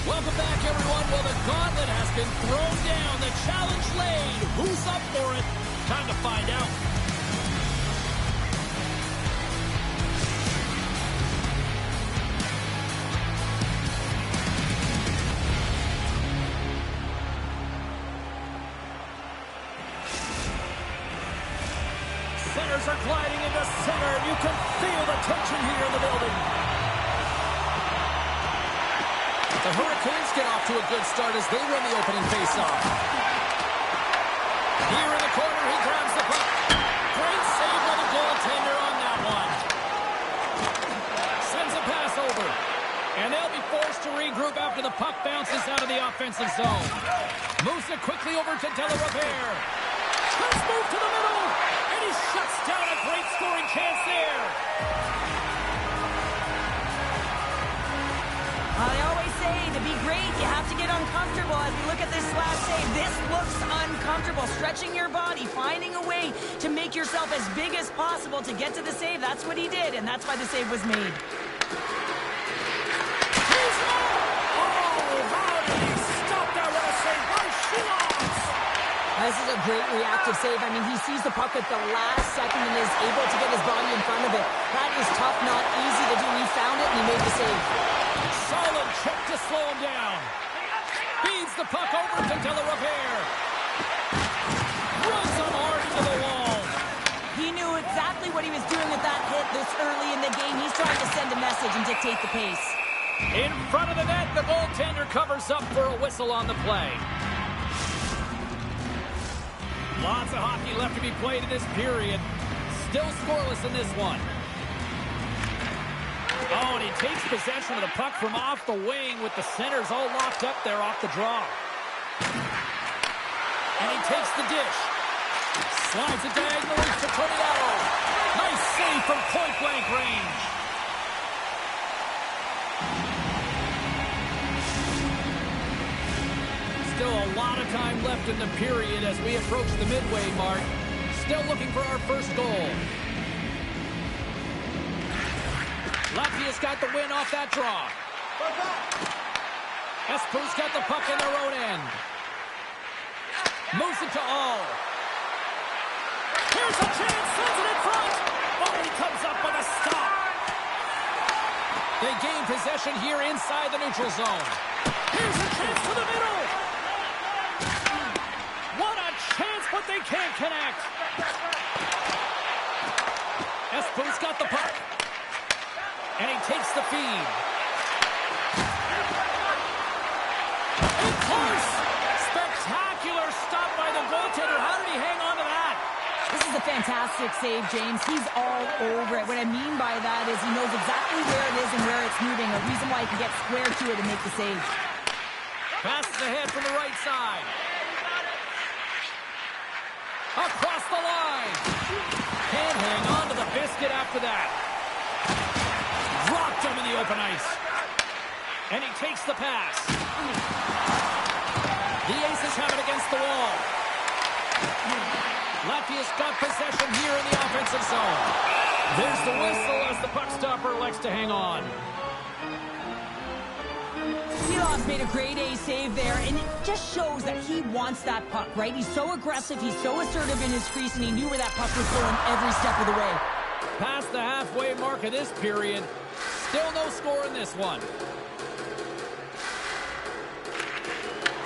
Welcome back, everyone. Well, the gauntlet has been thrown down. The challenge laid. Who's up for it? Time to find out. Centers are gliding into center. You can feel the tension here in the building. The Hurricanes get off to a good start as they win the opening faceoff. Here in the corner, he grabs the puck. Great save by the goaltender on that one. Sends a pass over. And they'll be forced to regroup after the puck bounces out of the offensive zone. Moves it quickly over to De La Riviere. Let's move to the middle. And he shuts down a great scoring chance there. I always say, to be great, you have to get uncomfortable. As we look at this last save, this looks uncomfortable. Stretching your body, finding a way to make yourself as big as possible to get to the save. That's what he did, and that's why the save was made. This is a great reactive save. I mean, he sees the puck at the last second and is able to get his body in front of it. That is tough, not easy to do. He found it, and he made the save. Solid check to slow him down. Feeds the puck over to De La Riviere. Runs him hard into the wall. He knew exactly what he was doing with that hit this early in the game. He's trying to send a message and dictate the pace. In front of the net, the goaltender covers up for a whistle on the play. Lots of hockey left to be played in this period. Still scoreless in this one. Oh, and he takes possession of the puck from off the wing with the centers all locked up there off the draw. And he takes the dish. Slides it diagonally to Torriello. Nice save from point-blank range. Still a lot of time left in the period as we approach the midway mark. Still looking for our first goal. Latvia's got the win off that draw. Espo's got the puck in their own end. Moves it to All. Here's a chance, sends it in front. Oh, he comes up with a stop. They gain possession here inside the neutral zone. Here's a chance to the middle. What a chance, but they can't connect. Espo's got the puck. And he takes the feed. In close. Spectacular stop by the goaltender. How did he hang on to that? This is a fantastic save, James. He's all over it. What I mean by that is he knows exactly where it is and where it's moving. A reason why he can get square to it and make the save. Passes ahead from the right side. Across the line. Can't hang on to the biscuit after that. Dropped him in the open ice. And he takes the pass. The Aces have it against the wall. Latvia's got possession here in the offensive zone. There's the whistle as the puck stopper elects to hang on. Silas made a grade A save there, and it just shows that he wants that puck, right? He's so aggressive, he's so assertive in his crease, and he knew where that puck was going every step of the way. Past the halfway mark of this period. Still no score in this one.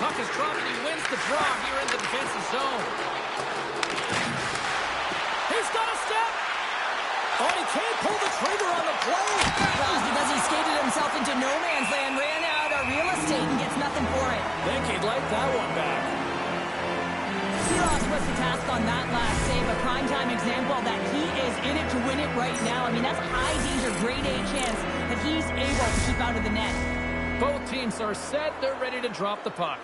Puck is dropped and he wins the draw here in the defensive zone. He's got a step. Oh, he can't pull the trigger on the play. Well, because he skated himself into no man's land, ran out of real estate, and gets nothing for it. Think he'd like that one back. Silas was the task on that last save, a primetime example that he is in it to win it right now. I mean, that's a high-danger, grade A chance that he's able to keep out of the net. Both teams are set. They're ready to drop the puck.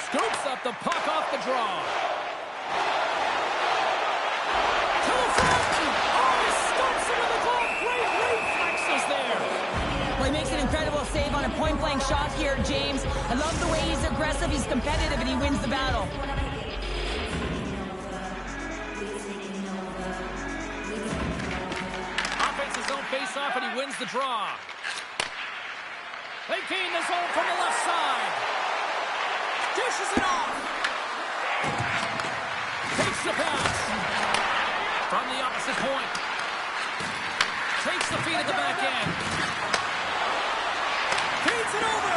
Scoops up the puck off the draw. To the front. Oh, he stumps him in the goal. Great reflexes there. Well, he makes an incredible save on a point-blank shot here, James. I love the way he's aggressive, he's competitive, and he wins the battle. Offense his own face-off, and he wins the draw. They gain the zone from the left side. Dishes it off. Takes the pass. From the opposite point. Takes the feed at the back end. Feeds it over.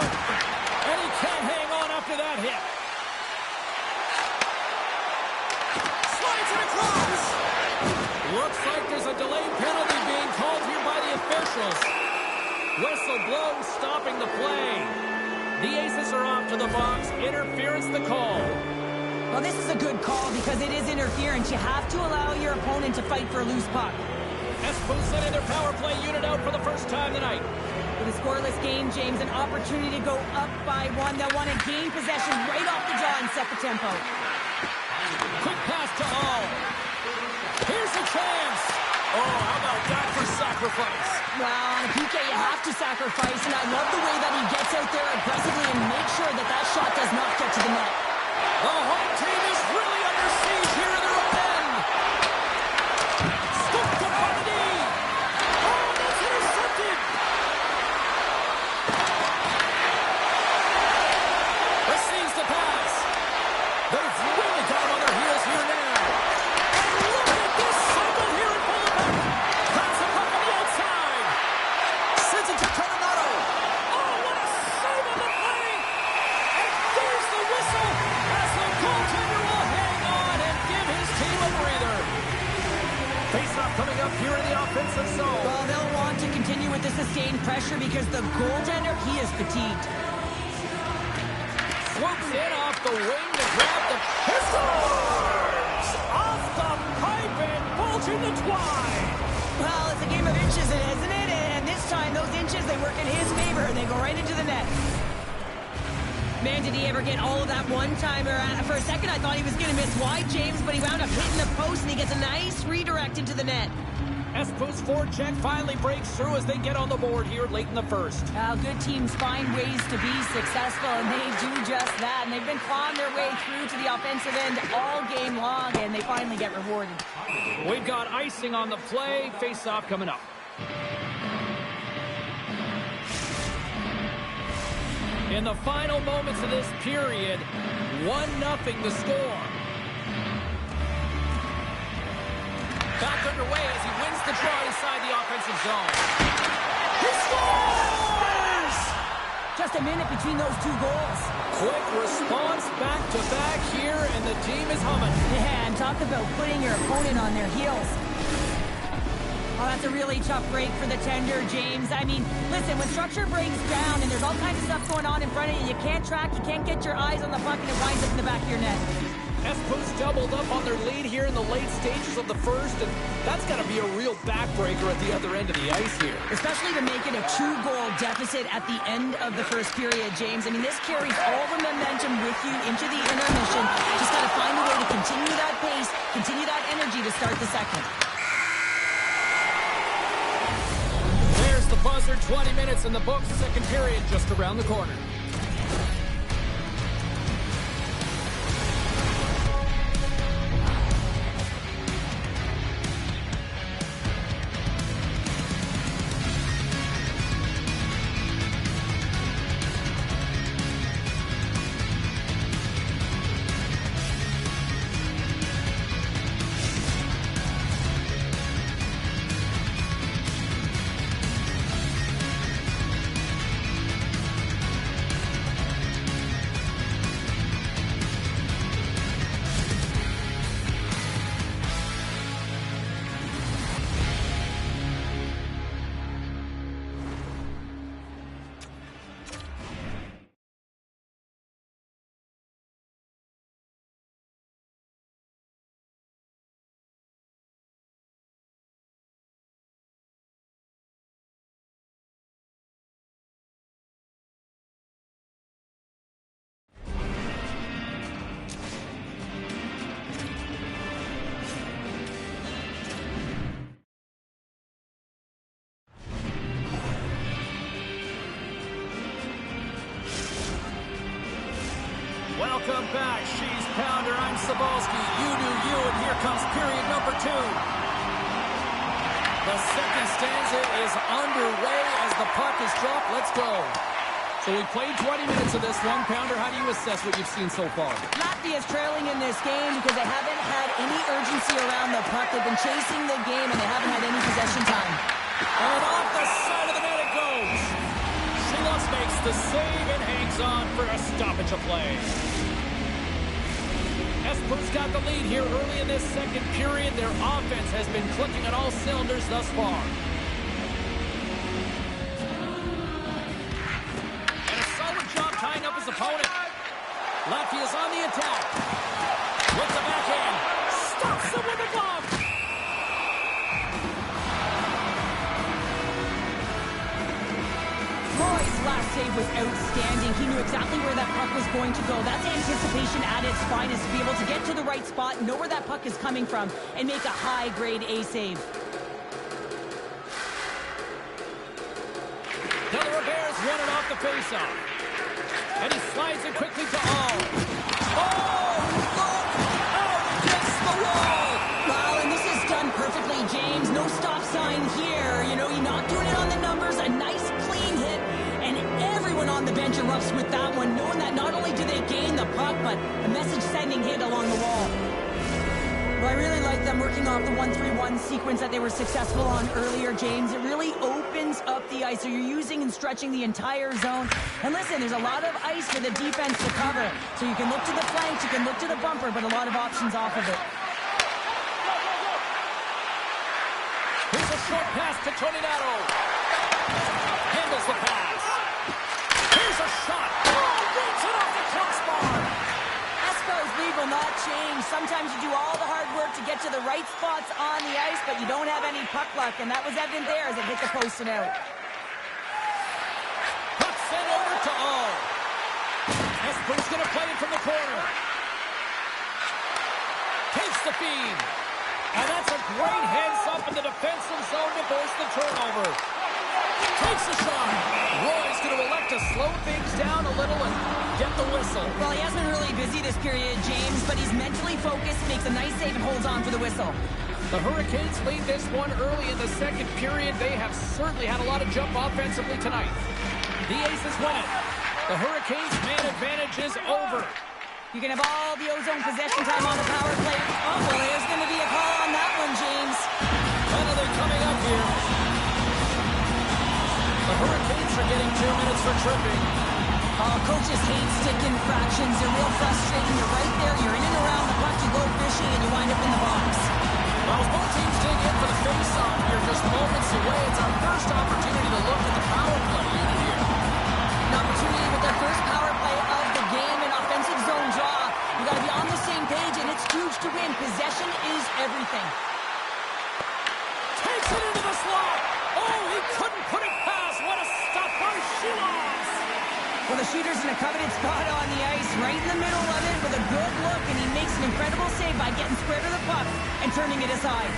And he can't hang on after that hit. Slides it across. Looks like there's a delayed penalty being called here by the officials. Whistle blows, stopping the play. The Aces are off to the box. Interference the call. Well, this is a good call because it is interference. You have to allow your opponent to fight for a loose puck. Espos sending their power play unit out for the first time tonight. With a scoreless game, James, an opportunity to go up by one. They'll want to gain possession right off the draw and set the tempo. Quick pass to All. Here's a chance. Oh, how about that for sacrifice? Well, on a PK, you have to sacrifice, and I love the way that he gets out there aggressively and makes sure that that shot does not get to the net. The home team is really under siege here in their own end. Scoop to Kennedy. Oh, that's intercepted. Receives the pass. They've really got him on their heels here now. And look at this cycle here in Winnipeg. Grabs the puck on the outside. Sends it to Coronado. Oh, what a save on the play. And there's the whistle as the goaltender will hang on and give his team a breather. Face-off coming up here in the offensive zone. Well, they'll want to continue with the sustained pressure because the goaltender, he is fatigued. Swoops in off the wing to grab the pistols! Off the pipe and bulging the twine! Well, it's a game of inches, isn't it? And this time, those inches, they work in his favor, and they go right into the net. Man, did he ever get all of that one-timer? For a second, I thought he was going to miss wide, James, but he wound up hitting the post, and he gets a nice redirect into the net. Espos forecheck finally breaks through as they get on the board here late in the first. Good teams find ways to be successful, and they do just that. And they've been clawing their way through to the offensive end all game long, and they finally get rewarded. We've got icing on the play. Face-off coming up. In the final moments of this period, 1-0 the score. Back underway as he wins the draw inside the offensive zone. He scores! Just a minute between those two goals. Quick response back-to-back here, and the team is humming. Yeah, and talk about putting your opponent on their heels. Oh, that's a really tough break for the tender, James. I mean, listen, when structure breaks down and there's all kinds of stuff going on in front of you, you can't track, you can't get your eyes on the puck, and it winds up in the back of your net. Espos doubled up on their lead here in the late stages of the first, and that's got to be a real backbreaker at the other end of the ice here. Especially to make it a 2-goal deficit at the end of the first period, James. I mean, this carries all the momentum with you into the intermission. Just got to find a way to continue that pace, continue that energy to start the second. There's the buzzer, 20 minutes in the books, second period just around the corner. She's Pounder. I'm Sabalski. You do you, and here comes period number 2. The second stanza is underway as the puck is dropped. Let's go. So we played 20 minutes of this one. Pounder, how do you assess what you've seen so far? Latvia's trailing in this game because they haven't had any urgency around the puck. They've been chasing the game, and they haven't had any possession time. And off the side of the net it goes. Shelos makes the save and hangs on for a stoppage of play. Esper's got the lead here early in this second period. Their offense has been clicking on all cylinders thus far. And a solid job tying up his opponent. Latvia's on the attack. With the backhand. Stops him with a glove. Roy's last save was outstanding. He knew exactly where that puck was going to go. That's anticipation at its finest, to be able to get to the right spot, know where that puck is coming from, and make a high-grade A save. Del Robert's running off the faceoff. And he slides it quickly to All. Oh, look! Out against the wall! Wow, and this is done perfectly, James. No stop sign here. You know, you're not doing it on the numbers. A nice, clean hit. And everyone on the bench erupts with that one, knowing that not only do they gain the puck, but a message-sending hit along the wall. Well, I really like them working off the 1-3-1 sequence that they were successful on earlier, James. It really opens up the ice, so you're using and stretching the entire zone. And listen, there's a lot of ice for the defense to cover. So you can look to the flanks, you can look to the bumper, but a lot of options off of it. Here's a short pass to Toninato. Handles the pass. Here's a shot. Oh, rips it off the crossbar. Espo's lead will not change. Sometimes you do all the hard work to get to the right spots on the ice, but you don't have any puck luck, and that was evident there as it hit the post and out. Puck sent over to All. Espo's going to play it from the corner. Takes the feed. And that's a great heads-up in the defensive zone to force the turnover. Takes a shot. Roy's going to elect to slow things down a little and get the whistle. Well, he hasn't been really busy this period, James, but he's mentally focused, makes a nice save, and holds on for the whistle. The Hurricanes lead this one early in the second period. They have certainly had a lot of jump offensively tonight. The Aces win it. The Hurricanes' man advantage is over. You can have all the ozone possession time on the power play. Oh, well, there's going to be a call on that one, James. Penalty coming up here. The Hurricanes are getting 2 minutes for tripping. Oh, coaches hate stick infractions. They're real frustrating. You're right there. You're in and around the puck. You go fishing, and you wind up in the box. Well, as both teams dig in for the face-off here, just moments away, it's our first opportunity to look at the power play unit here. An opportunity with their first power play of the game, an offensive zone draw. You got to be on the same page, and it's huge to win. Possession is everything. Takes it into the slot. Oh, he couldn't put it past. What a stop by Shelos. Well, the shooter's in a coveted spot on the ice, right in the middle of it with a good look, and he makes an incredible save by getting square to the puck and turning it aside.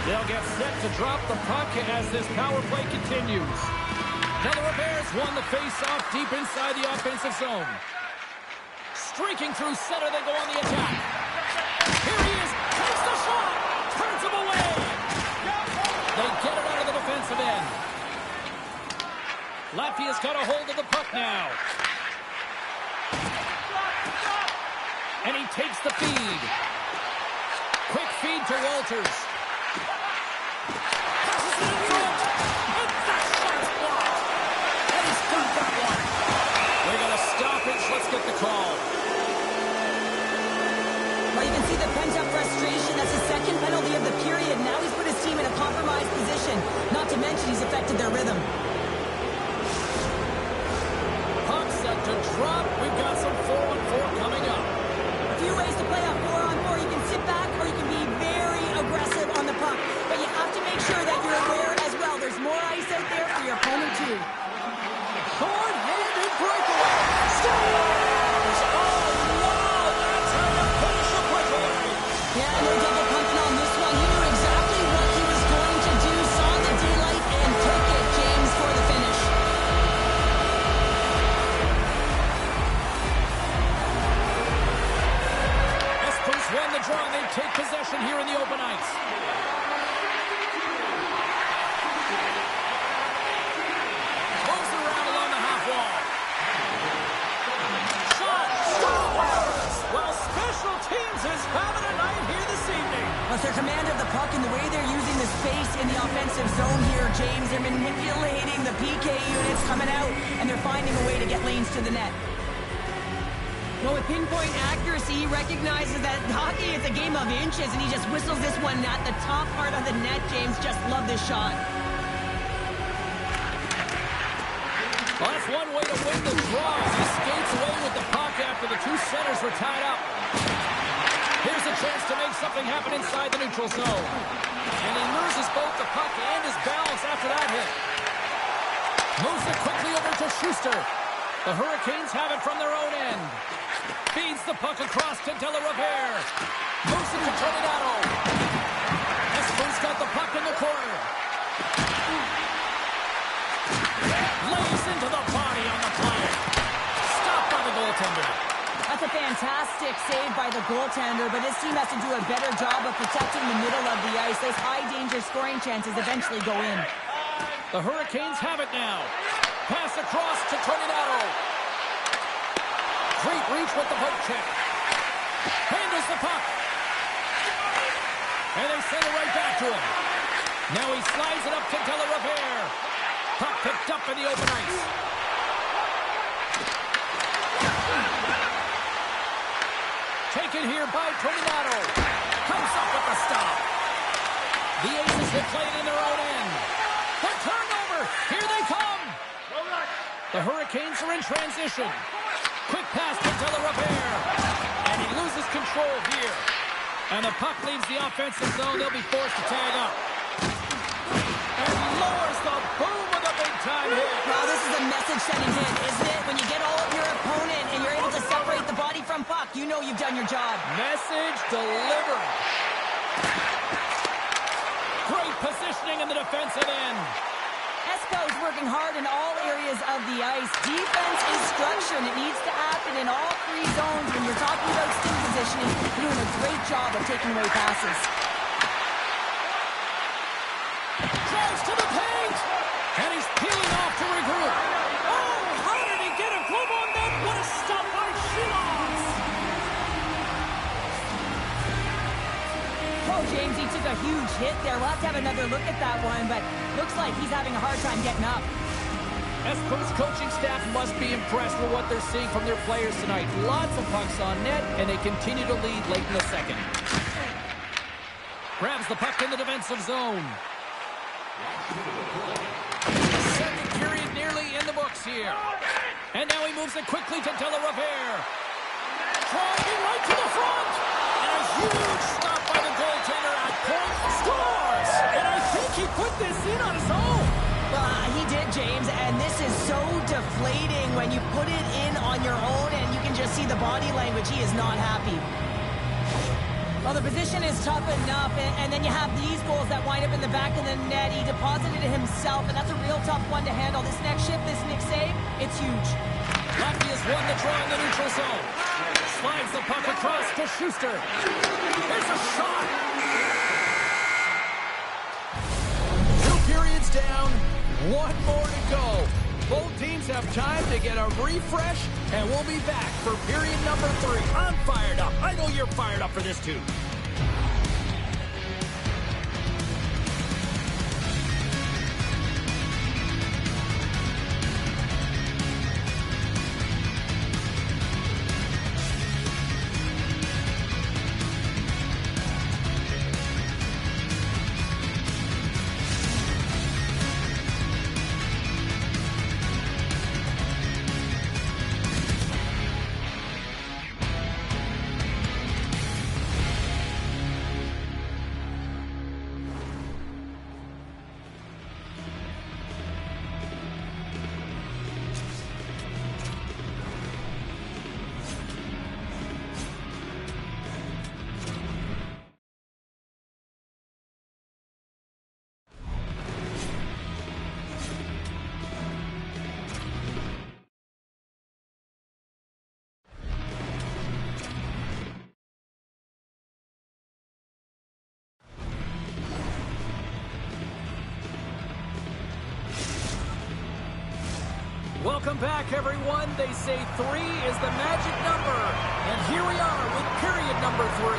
They'll get set to drop the puck as this power play continues. Del Robert's won the face-off deep inside the offensive zone. Streaking through center, they go on the attack. Here he is, takes the shot, turns him away. They get it out of the defensive end. Latvia's got a hold of the puck now. And he takes the feed. Quick feed to Walters. Passes it in front. And that shot's blocked. And he's got that one. They got a stoppage. Let's get the call. Well, you can see the pent-up frustration. That's his second penalty of the period. Now he's put his team in a compromised position. Not to mention he's affected their rhythm. Puck set to drop. We've got some 4-on-4 coming up. A few ways to play a 4-on-4. You can sit back or you can be very aggressive on the puck. of the puck and the way they're using the space in the offensive zone here, James. They're manipulating the PK units coming out, and they're finding a way to get lanes to the net. Well, with pinpoint accuracy, he recognizes that hockey is a game of inches, and he just whistles this one at the top part of the net, James. Just love this shot. Well, that's one way to win the draw. He skates away with the puck after the two centers were tied up. Here's a chance to make something happen inside the neutral zone. And he loses both the puck and his balance after that hit. Moves it quickly over to Schuster. The Hurricanes have it from their own end. Feeds the puck across to De La Riviere. Moves it to Tornado. Espo's got the puck in the corner. Lays into the body on the play. Stopped by the goaltender. That's a fantastic save by the goaltender, but this team has to do a better job of protecting the middle of the ice. Those high-danger scoring chances eventually go in. The Hurricanes have it now. Pass across to Tornado. Great reach with the poke check. Handles the puck. And they send it right back to him. Now he slides it up to De La Riviere. Puck picked up in the open ice. Taken here by Tornado. Comes up with the stop. The Aces have played in their own end. The turnover. Here they come. The Hurricanes are in transition. Quick pass to De La Riviere. And he loses control here. And the puck leaves the offensive zone. They'll be forced to tag up. And lowers the boom of the big-time hit. Wow, this is a message-sending hit, isn't it? When you get all of your opponent and you're able to separate the body from puck, you know you've done your job. Message delivered. Great positioning in the defensive end. Espo's working hard in all areas of the ice. Defense is structured. It needs to happen in all three zones. When you're talking about stick positioning, you're doing a great job of taking away passes. Drives to the paint! And he's peeling off to regroup. Oh, how did he get a glove on that? What a stop by Shilovs! Oh, James, he took a huge hit there. We'll have to have another look at that one, but looks like he's having a hard time getting up. Espo's coaching staff must be impressed with what they're seeing from their players tonight. Lots of pucks on net, and they continue to lead late in the second. Grabs the puck in the defensive zone. Second period nearly in the books here. And now he moves it quickly to De La Riviere. Driving right to the front. And a huge stop by the goaltender at point. Scores! And I think he put this in on his own. He did, James, and this is so deflating when you put it in on your own and you can just see the body language. He is not happy. Well, the position is tough enough, and then you have these goals that wind up in the back of the net. He deposited it himself, and that's a real tough one to handle. This next shift, this next save, it's huge. Latvia's won the draw in the neutral zone. Slides the puck across to Schuster. There's a shot. 2 periods down, 1 more to go. Both teams have time to get a refresh, and we'll be back for period number 3. I'm fired up. I know you're fired up for this too. Welcome back, everyone. They say 3 is the magic number. And here we are with period number 3.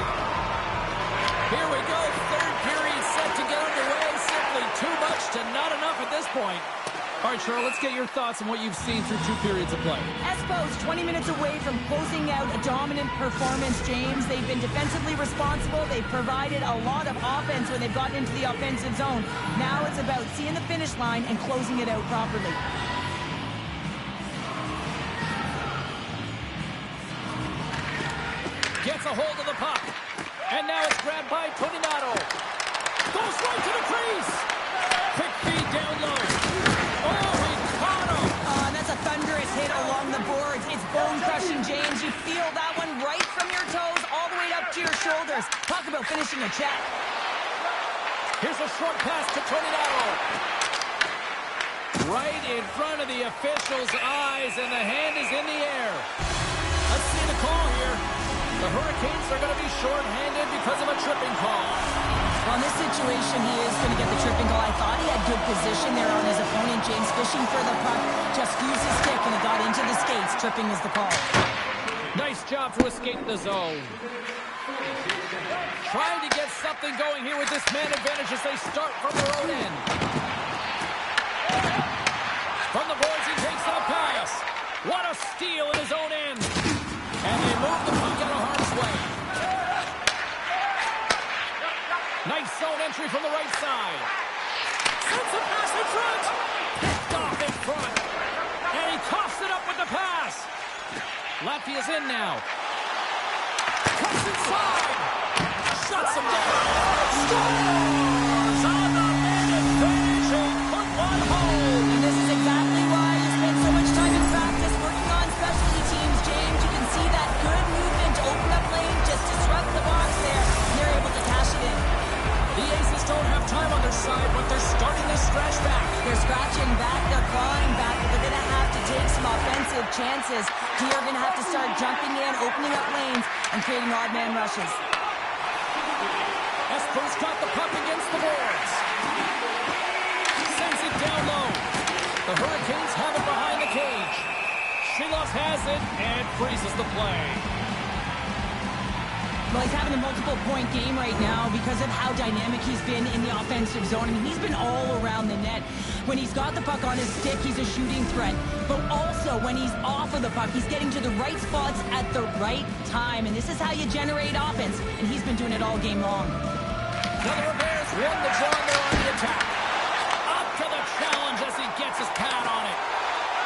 Here we go. Third period set to get underway. Simply too much to not enough at this point. All right, Cheryl, let's get your thoughts on what you've seen through 2 periods of play. Espos 20 minutes away from closing out a dominant performance, James. They've been defensively responsible. They've provided a lot of offense when they've gotten into the offensive zone. Now it's about seeing the finish line and closing it out properly. Gets a hold of the puck. And now it's grabbed by Toninato. Goes right to the crease. Quick feed down low. Oh, he caught him. That's a thunderous hit along the boards. It's bone-crushing, James. You feel that one right from your toes all the way up to your shoulders. Talk about finishing a check. Here's a short pass to Toninato. Right in front of the official's eyes, and the hand is in the air. Let's see the call here. The Hurricanes are going to be short-handed because of a tripping call. Well, in this situation, he is going to get the tripping call. I thought he had good position there on his opponent. James fishing for the puck, just used his stick, and it got into the skates. Tripping is the call. Nice job to escape the zone. Trying to get something going here with this man advantage as they start from their own end. From the boards, he takes a pass. What a steal in his own end. And they move the puck out of harm's way. Nice zone entry from the right side. Sends a pass in front. Picked off in front. And he coughs it up with the pass. Latvia's in now. Cuts inside. Shuts him down. Scores on the minute finish. He put one home. And this is exactly why you spend so much time in practice working on specialty teams, James. You can see that good movement to open up lane, just disrupt the box there. They're able to cash it in. The Aces don't have time on their side, but they're starting to scratch back. They're scratching back, they're clawing back, but they're going to have to take some offensive chances. Here, are going to have to start jumping in, opening up lanes, and creating odd man rushes. Espos got the puck against the boards. Sends it down low. The Hurricanes have it behind the cage. Shilos has it and freezes the play. Well, he's having a multiple-point game right now because of how dynamic he's been in the offensive zone. I mean, he's been all around the net. When he's got the puck on his stick, he's a shooting threat. But also, when he's off of the puck, he's getting to the right spots at the right time. And this is how you generate offense. And he's been doing it all game long. The Bears won the draw, and they're on the attack. Up to the challenge as he gets his pad on it.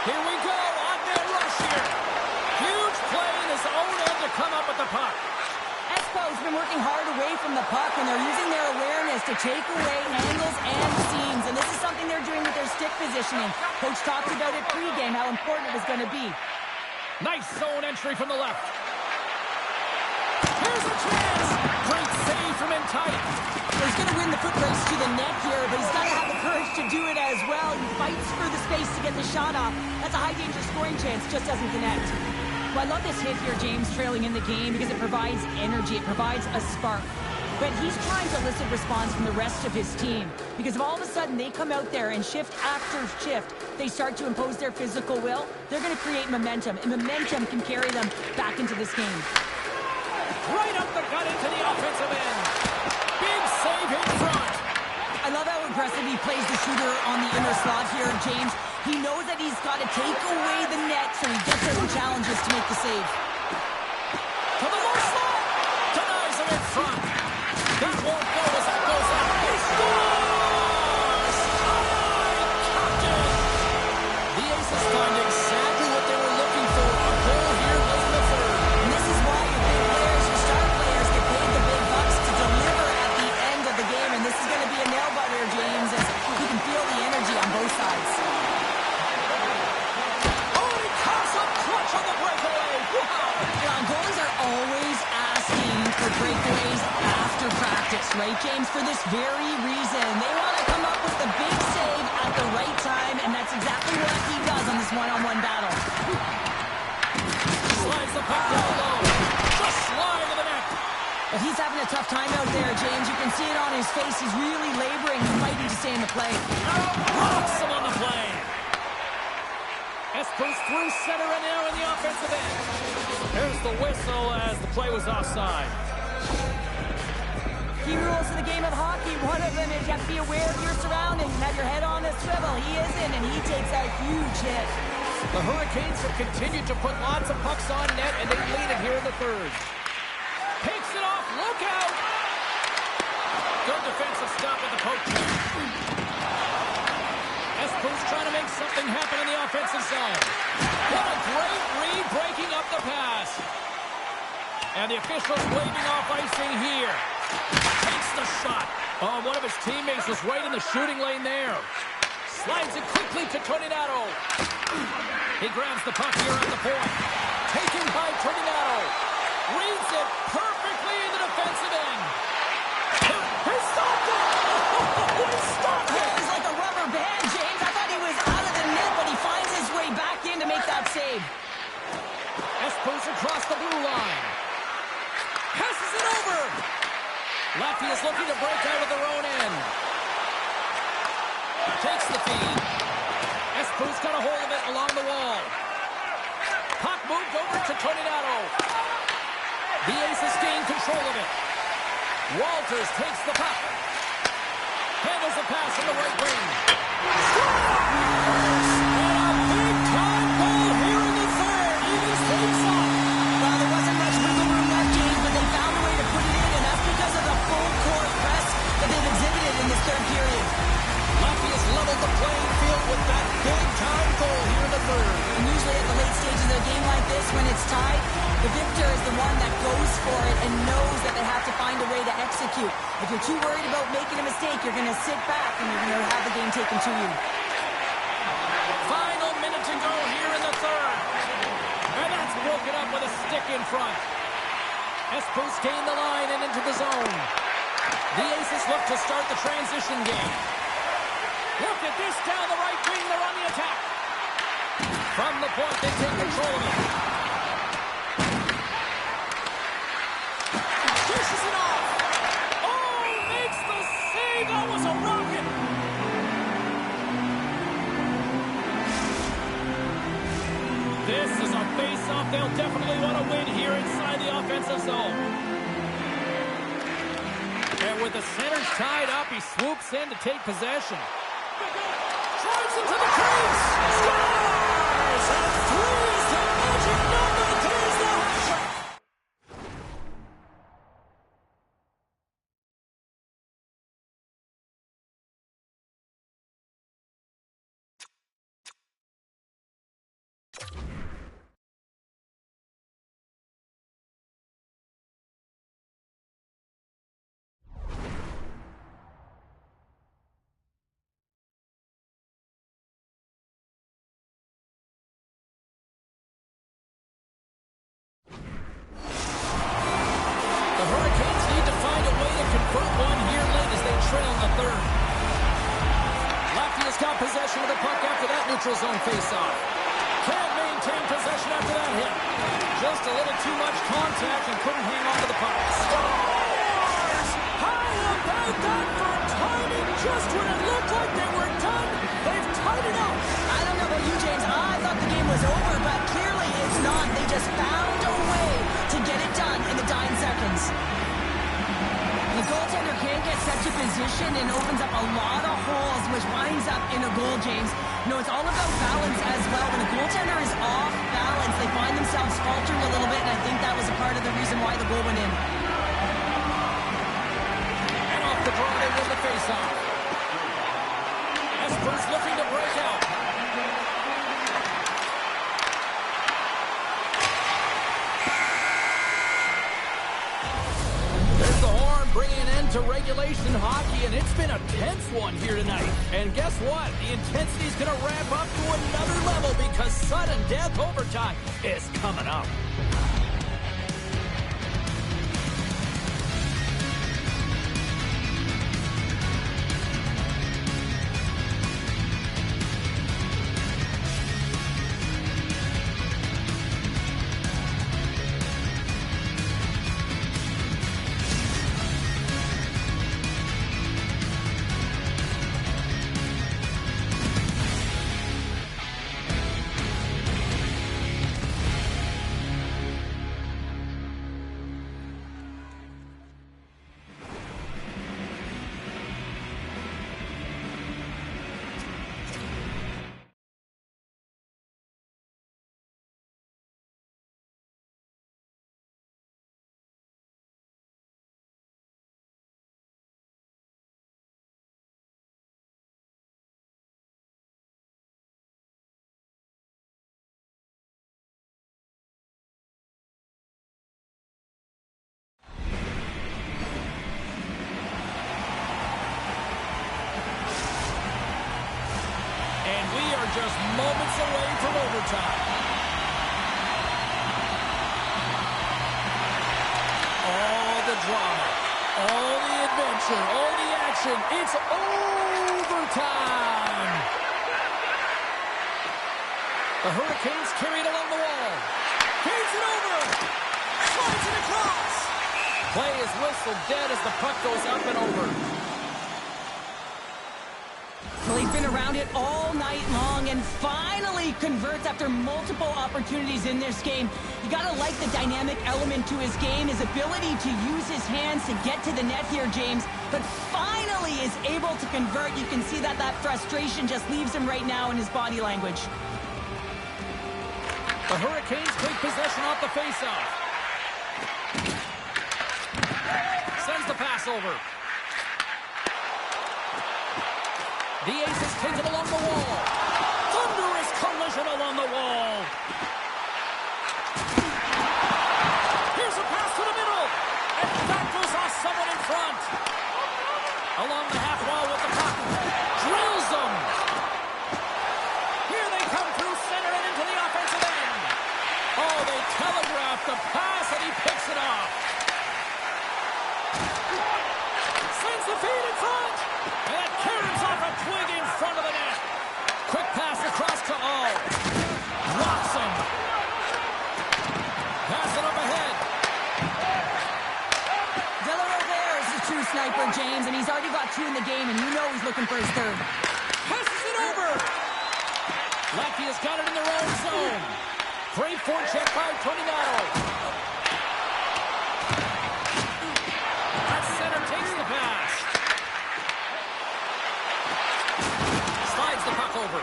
Here we go, on-man rush here. Huge play in his own end to come up with the puck. Espo's been working hard away from the puck, and they're using their awareness to take away angles and seams. And this is something they're doing with their stick positioning. Coach talked about it pregame, how important it was going to be. Nice zone entry from the left. Here's a chance. Great save from in tight. He's going to win the foot race to the net here, but he's got to have the courage to do it as well. He fights for the space to get the shot off. That's a high-danger scoring chance, just doesn't connect. Well, I love this hit here, James, trailing in the game because it provides energy. It provides a spark. But he's trying to elicit response from the rest of his team because if all of a sudden they come out there and shift after shift, they start to impose their physical will, they're going to create momentum, and momentum can carry them back into this game. Right up the gut into the offensive end. Big save in front. I love how impressive he plays the shooter on the inner slot here, James. He knows that he's got to take away the net, so he gets certain challenges to make the save. To the low slot. Denies him in front. That won't go as it goes out. He scores! Captain! The Aces find exactly what they were looking for. A goal here was the third. And this is why your big players, your star players, get paid the big bucks to deliver at the end of the game. And this is going to be a nail-biter, James, as you can feel the energy on both sides. On the breakaway. Wow. Goalies are always asking for breakaways after practice, right, James? For this very reason. They want to come up with the big save at the right time, and that's exactly what he does on this one-on-one battle. Slides the puck down low. Just slide to the net. But he's having a tough time out there, James. You can see it on his face. He's really laboring, fighting to stay in the play. Rocks him on the play. Espos through center and now in the offensive end. There's the whistle as the play was offside. Key rules to the game of hockey. One of them is you have to be aware of your surroundings and have your head on a swivel. He isn't, and he takes a huge hit. The Hurricanes have continued to put lots of pucks on net, and they lead it here in the third. Takes it off. Look out! Good defensive stop at the poke check. Espo's trying to make something happen in the offensive zone. What a great read, breaking up the pass. And the officials waving off icing here. Takes the shot. Oh, one of his teammates was right in the shooting lane there. Slides it quickly to Toninato. He grabs the puck here at the point. Taken by Toninato. Reads it perfectly in the defensive end. He stopped it! Oh, he stopped it! It was like a rubber band, James. I thought he was out of the net, but he finds his way back in to make that save. Espo's across the blue line. Passes it over. Lefty is looking to break out of their own end. Takes the feed. Espo's got a hold of it along the wall. Puck moved over to Toninato. The Aces gain control of it. Walters takes the puck. Handles a pass in the right wing. And a big-time goal here in the third. Eagles face off. Well, there wasn't much wiggle room left, James, but they found a way to put it in, and that's because of the full-court press that they've exhibited in this third period. Lefty has leveled the playing field with that big-time goal here in the third. And usually at the late stages of a game like this, when it's tied, the victor is the one that goes for it and knows that they have to find a way to execute. If you're too worried about making a mistake, you're going to sit back and you're going to have the game taken to you. Final minute to go here in the third. And that's broken up with a stick in front. Espo's gained the line and into the zone. The Aces look to start the transition game. Look at this down the right wing. They're on the attack. From the point, they take control of it. Dishes it off. Oh, makes the save. That was a rocket. This is a face-off they'll definitely want to win here inside the offensive zone. And with the centers tied up, he swoops in to take possession. Drives into the crease. Scores! And three is the magic number. There's the hat trick. Possession of the puck after that neutral zone face-off. Can't maintain possession after that hit. Just a little too much contact and couldn't hang on to the puck. Scores! How about that for timing? Just when it looked like they were done, they've tied it up. I don't know about you, James. I thought the game was over, but clearly it's not. They just found a way to get it done in the dying seconds. The goaltender can't get such a position and opens up a lot of holes, which winds up in a goal, James. You know, it's all about balance as well. When a goaltender is off balance, they find themselves faltering a little bit, and I think that was a part of the reason why the goal went in. And off the draw, they win the faceoff. Esper's looking to break out. Bringing an end to regulation hockey, and it's been a tense one here tonight. And guess what? The intensity's going to ramp up to another level because sudden death overtime is coming up. We're just moments away from overtime. All the drama, all the adventure, all the action. It's overtime. The Hurricanes carry it along the wall. Feeds it over. Slides it across. Play is whistled dead as the puck goes up and over. Well, he's been around it all night long and finally converts after multiple opportunities in this game. You got to like the dynamic element to his game, his ability to use his hands to get to the net here, James, but finally is able to convert. You can see that frustration just leaves him right now in his body language. The Hurricanes take possession off the faceoff. Sends the pass over. The Aces take it along the wall. Thunderous collision along the wall. Here's a pass to the middle. And that goes off someone in front. Along the half wall with the puck. Drills them. Here they come through center and into the offensive end. Oh, they telegraph the pass and he picks it off. Sends the feed in front. And carries off a twig in front of the net. Quick pass across to All. Rocks him. Pass it up ahead. Delarive is a true sniper, James, and he's already got 2 in the game, and you know he's looking for his 3rd. Passes it over. Latvia's got it in their own zone. Great forecheck by Toninato. That center takes the pass. Slides the puck over.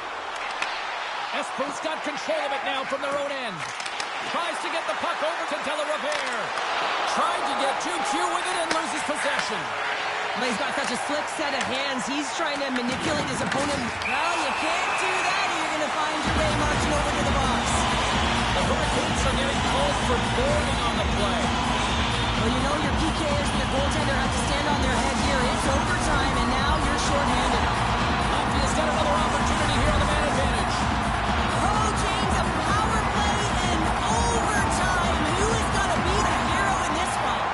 Espo's got control of it now from their own end. Tries to get the puck over to Delarive. Tried to get too cute with it and loses possession. Well, he's got such a slick set of hands. He's trying to manipulate his opponent. Well, you can't do that, or you're going to find your way marching over to the box. The Hurricanes are getting called for boarding on the play. Well, you know your PKers and your goaltender have to stand on their head here. It's overtime, and now you're shorthanded. Latvia's got another opportunity here on the man advantage. Oh, James, a power play in overtime. Who is going to be the hero in this one?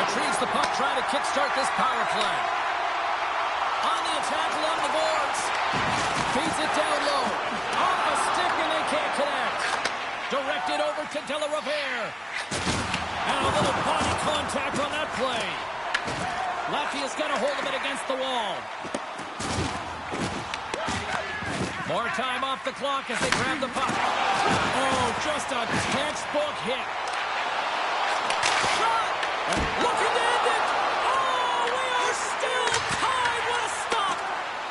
Retrieves the puck, trying to kickstart this power play. On the attack along the boards. Feeds it down low. Off a stick and they can't connect. Directed over to Delarive. And a little body contact on that play. Latvia's got a hold of it against the wall. More time off the clock as they grab the puck. Oh, just a textbook hit. Shot! Looking to end it! Oh, we are still tied! What a stop!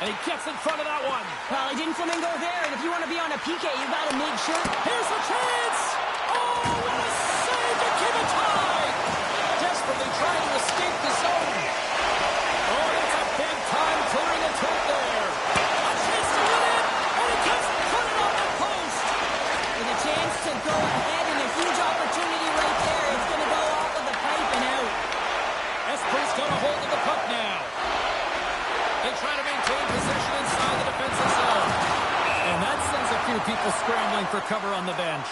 And he gets in front of that one. Well, he didn't flamingo there, and if you want to be on a PK, you got to make sure. Here's a chance! Oh, what a save to keep it tied! Desperately trying to escape the zone. Oh, that's a big-time clearing attempt there. A chance to win it, and he just put it on the post. With a chance to go ahead and a huge opportunity right there. It's going to go off of the pipe and out. Espo's got a hold of the puck now. They try to maintain possession inside the defensive zone. And that sends a few people scrambling for cover on the bench.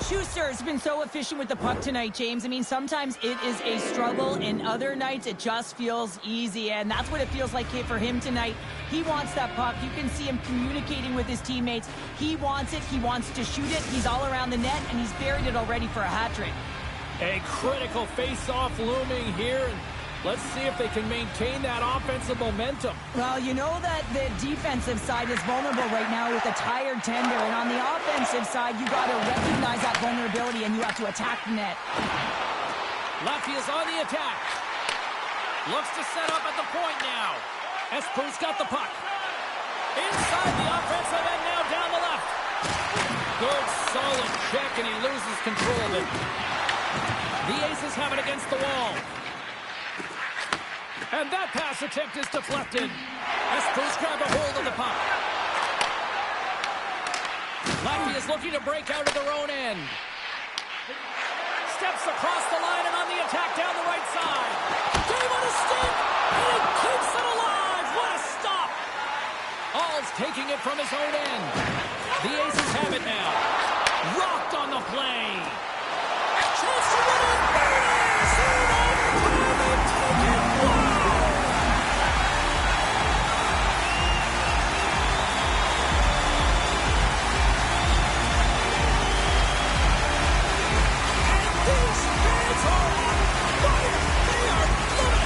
Schuster has been so efficient with the puck tonight, James. I mean, sometimes it is a struggle, and other nights it just feels easy, and that's what it feels like for him tonight. He wants that puck. You can see him communicating with his teammates. He wants it. He wants to shoot it. He's all around the net, and he's buried it already for a hat trick. A critical face-off looming here. Let's see if they can maintain that offensive momentum. Well, you know that the defensive side is vulnerable right now with a tired tender, and on the offensive side, you got to recognize that vulnerability, and you have to attack the net. Latvia's on the attack. Looks to set up at the point now. Espo's got the puck. Inside the offensive end now down the left. Good, solid check, and he loses control of it. The Aces have it against the wall. And that pass attempt is deflected. Espo's grabbed a hold of the puck. Latvia's looking to break out of their own end. Steps across the line and on the attack down the right side. Game on his stick. it from his own end. The Aces have it now. Rocked on the play. Chance to run it. There it is. And take it. Wow. And these fans are on fire. They are loving it.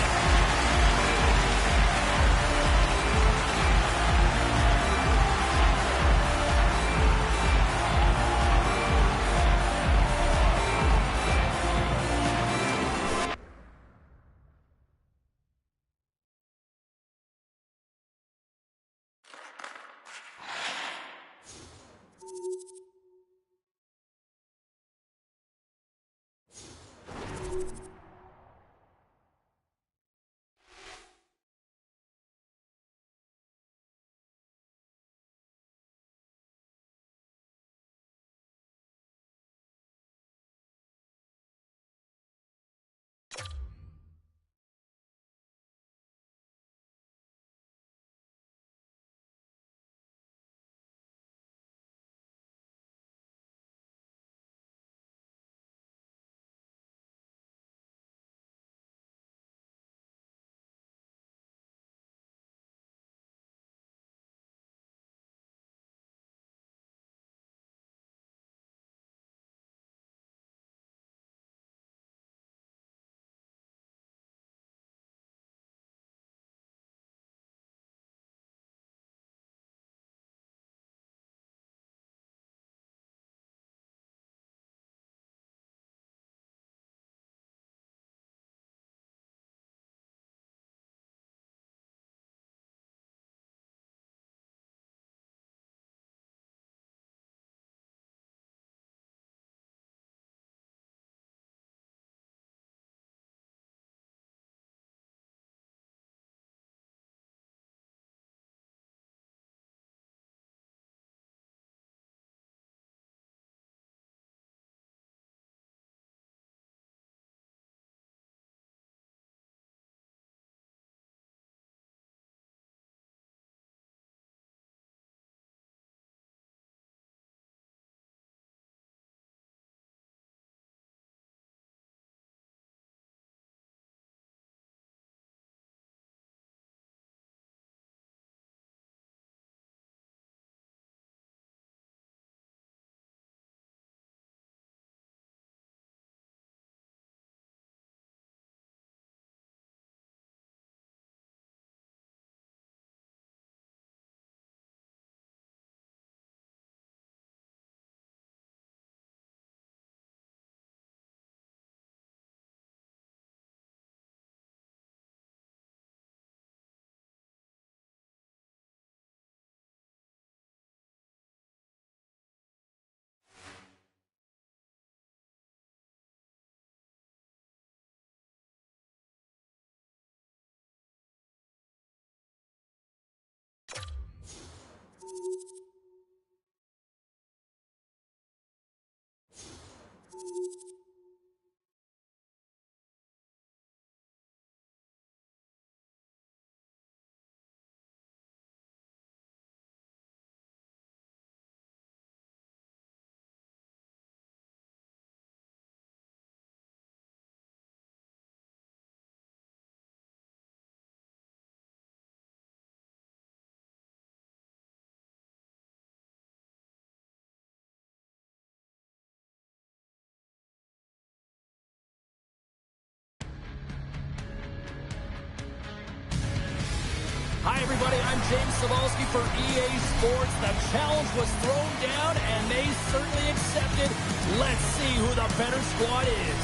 Hi, everybody. I'm James Cebulski for EA Sports. The challenge was thrown down, and they certainly accepted. Let's see who the better squad is.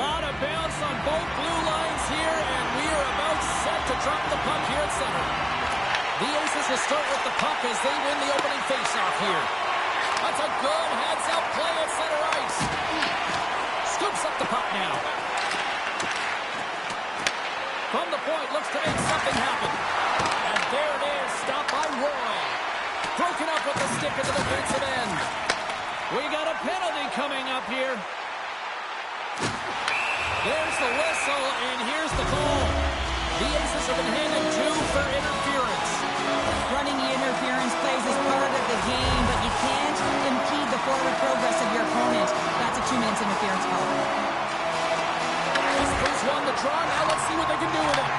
Lot of bounce on both blue lines here, and we are about set to drop the puck here at center. The Aces will start with the puck as they win the opening faceoff here. That's a good heads-up play at center ice. Scoops up the puck now. From the point, looks to make something happen. And there it is, stopped by Roy. Broken up with the stick at the defensive end. We got a penalty coming up here. There's the whistle, and here's the call. The Aces have been handed 2 for interference. Running the interference plays is part of the game, but you can't impede the forward progress of your opponent. That's a 2 minutes interference call. Who's won the draw? Now let's see what they can do with it.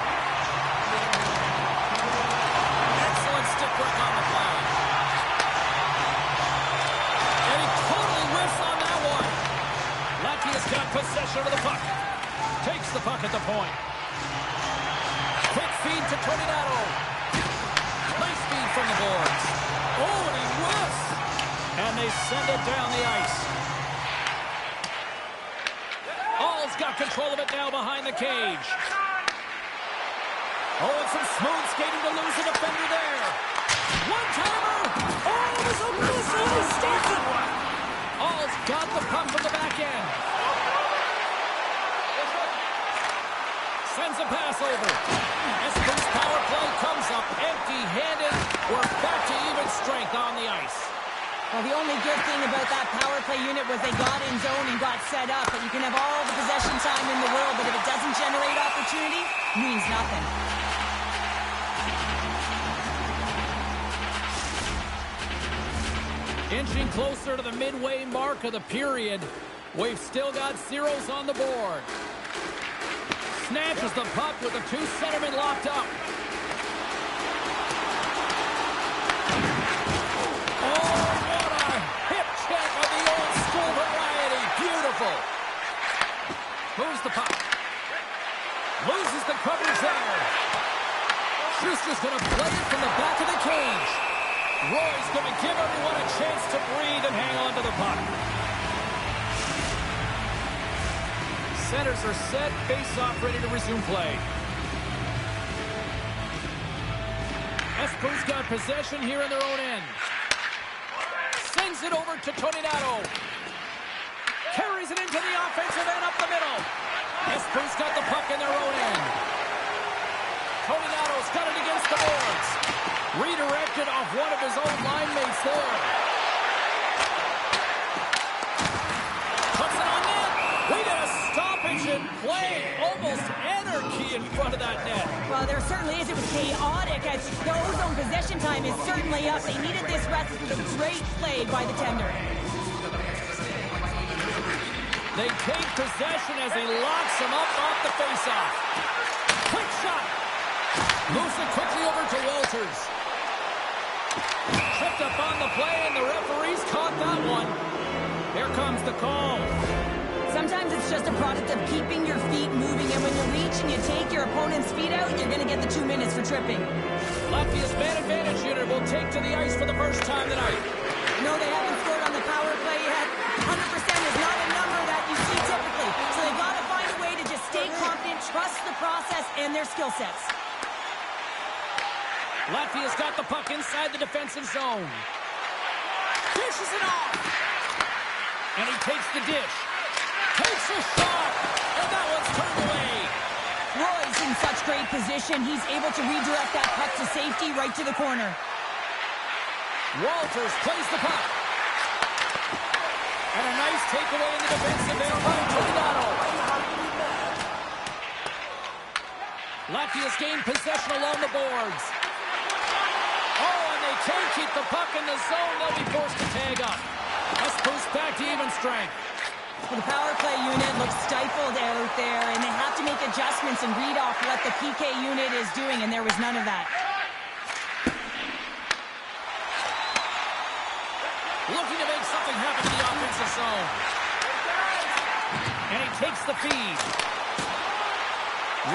Excellent stick work on the flag. And he totally whiffs on that one. Latvia's got possession of the puck. Takes the puck at the point. Quick feed to Tornado. Nice feed from the boards. Oh, and he whiffs. And they send it down the ice. All's got control of it now behind the cage. Oh, and some smooth skating to lose the defender there. One-timer. Oh, there's a missile. He stops it. All's got the puck from the back end. Sends a pass over. Espen's power play comes up empty-handed. We're back to even strength on the ice. Well, the only good thing about that power play unit was they got in zone and got set up. But you can have all the possession time in the world, but if it doesn't generate opportunity, it means nothing. Inching closer to the midway mark of the period. We've still got zeros on the board. Snatches the puck with the 2 centermen locked up. Oh, what a hip check of the old school variety. Beautiful. Moves the puck. Loses the coverage there. Schuster's going to play it from the back of the cage. Roy's going to give everyone a chance to breathe and hang on to the puck. Centers are set. Face-off ready to resume play. Espen's got possession here in their own end. Sends it over to Tornado. Carries it into the offensive end up the middle. Espen's got the puck in their own end. Tornado's got it against the boards. Redirected off one of his own line mates there. Puts it on net. We got a stoppage in play. Almost anarchy in front of that net. Well, there certainly is. It was chaotic as the ozone possession time is certainly up. They needed this rest. It was a great play by the tender. They take possession as he locks him up off the faceoff. Quick shot. Moves it quickly over to Walters. Tripped up on the play, and the referees caught that one. Here comes the call. Sometimes it's just a product of keeping your feet moving, and when you reach and you take your opponent's feet out, you're going to get the 2 minutes for tripping. Latvia's man advantage unit will take to the ice for the first time tonight. No, they haven't scored on the power play yet. 100% is not a number that you see typically. So they've got to find a way to just stay confident, trust the process and their skill sets. Latvia's got the puck inside the defensive zone. Dishes it off. And he takes the dish. Takes a shot. And that one's turned away. Roy's in such great position. He's able to redirect that puck to safety right to the corner. Walters plays the puck. And a nice takeaway in the defensive end by Tornado. Latvia's gained possession along the boards. Oh, and they can't keep the puck in the zone. They'll be forced to tag up. That's boost back to even strength. Well, the power play unit looks stifled out there, and they have to make adjustments and read off what the PK unit is doing, and there was none of that. Looking to make something happen in the offensive zone. And he takes the feed.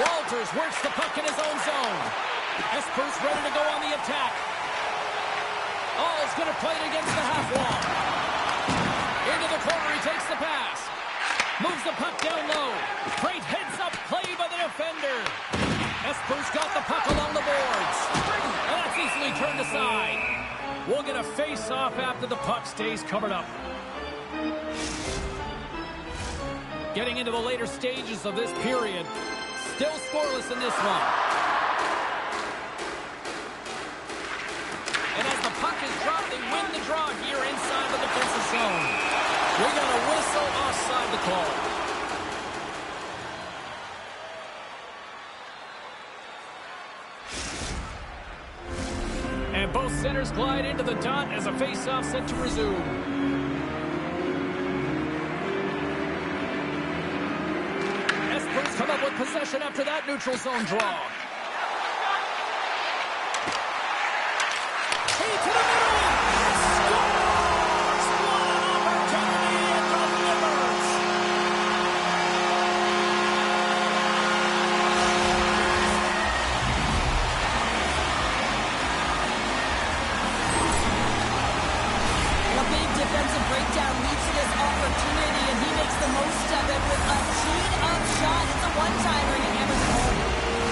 Walters works the puck in his own zone. Esper's ready to go on the attack. All's going to play it against the half wall. Into the corner, he takes the pass. Moves the puck down low. Great heads-up play by the defender. Esper's got the puck along the boards. And that's easily turned aside. We'll get a face-off after the puck stays covered up. Getting into the later stages of this period. Still scoreless in this one. And as the puck is is dropped. They win the draw here inside the defensive zone. We got a whistle offside the call. And both centers glide into the dot as a face-off set to resume. Espers come up with possession after that neutral zone draw. To the middle, scores! One opportunity and delivers! A big defensive breakdown leads to this opportunity, and he makes the most of it with a teed-up shot. It's a one-timer, and he hammers it home.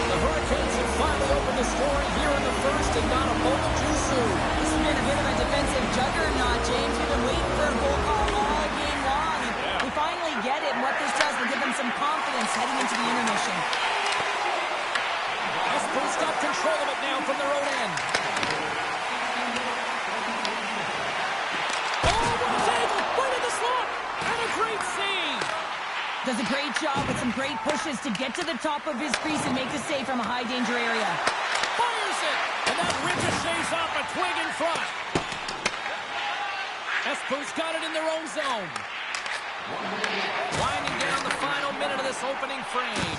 The Hurricanes have finally opened the scoring here in the first, and not a moment too soon. This has been a bit of a defensive juggernaut, James. We've been waiting for a goal call all game long, and we finally get it, and what this does will give them some confidence heading into the intermission. Espers got control of it now from their own end. Oh, what a tackle! Right in the slot! And a great save! Does a great job with some great pushes to get to the top of his crease and make the save from a high-danger area. Fires it! And that ricochets off a twig in front. Espers got it in their own zone. Winding down the final minute of this opening frame.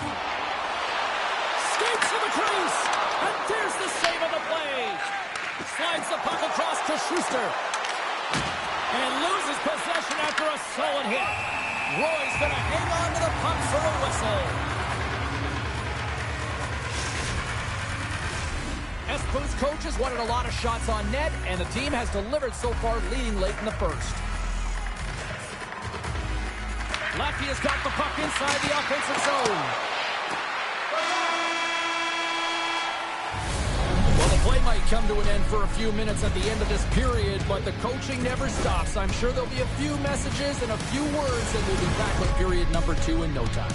Skates to the crease! And there's the save of the play! Slides the puck across to Schuster. And loses possession after a solid hit. Roy's going to hang on to the puck for a whistle. Espers coaches wanted a lot of shots on net, and the team has delivered so far, leading late in the first. Latvia's got the puck inside the offensive zone. Well, the play might come to an end for a few minutes at the end of this period, but the coaching never stops. I'm sure there'll be a few messages and a few words, and we'll be back with period number 2 in no time.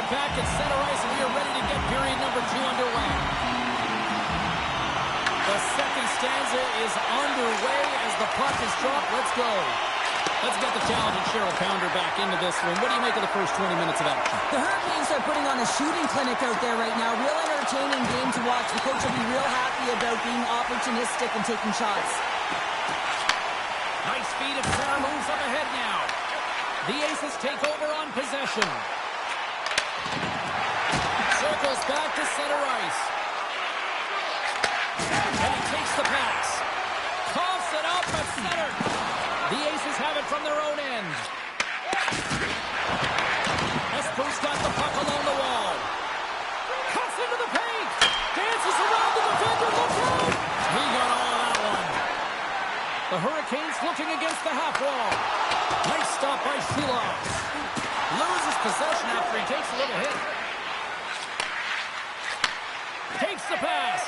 Back at center ice, and we are ready to get period number 2 underway. The second stanza is underway as the puck is dropped. Let's go. Let's get the talented Cheryl Pounder back into this one. What do you make of the first 20 minutes of action? The Hurricanes are putting on a shooting clinic out there right now. Real entertaining game to watch. The coach will be real happy about being opportunistic and taking shots. Nice feed of Sarah moves up ahead now. The Aces take over on possession. Circles back to center ice. And he takes the pass. Coughs it up at center. The Aces have it from their own end. Espers got the puck along the wall. Cuts into the paint. Dances around the defender. Looks out. He got all of that one. The Hurricanes looking against the half wall. Nice stop by Sheeloff. Loses possession after he takes a little hit. Takes the pass.